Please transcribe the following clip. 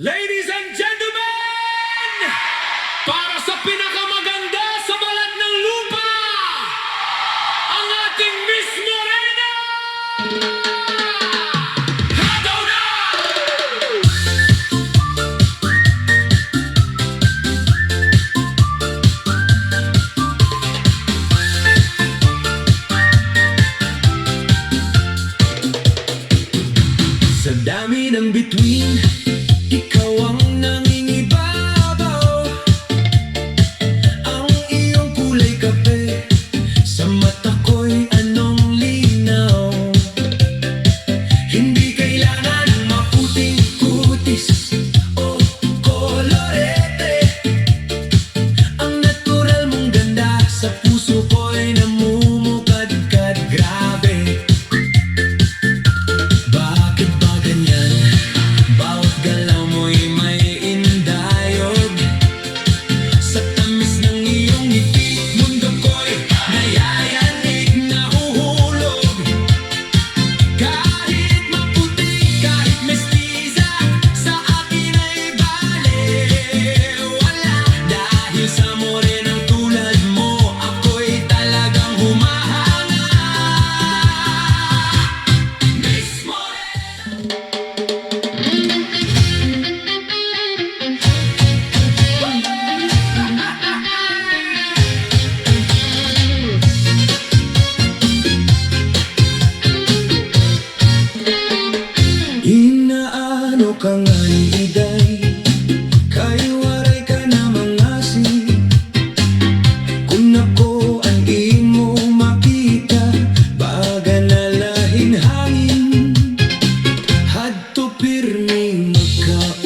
Ladies and gentlemen, para sa pinakamaganda sa balat ng lupa, ang ating Miss Morena! Hataw na! Sa dami ng bituin, ikaw ang nangingibabaw. Ang iyong kulay kape, sa mata ko'y anong linaw. Hindi kailangan maputing kutis o kolorete. Ang natural mong ganda sa puso ko'y namumukadkad. Grabe, bakit ba ganyan? Bawat galaw mo'y may indayog. Sa tamis ng iyong ngiti, mundo ko'y nayayanig, nahuhulog. Kahit maputi, kahit mestiza, sa akin ay balewala. Dahil sa morenang tulad mo, ako'y talagang humahanga. Miss Morena! Inaano ka nga ni Iday, kay waray ka na mangasi. Kung ako ang imo makita, baga na lahin hangin. Hadto pirmi magkaon.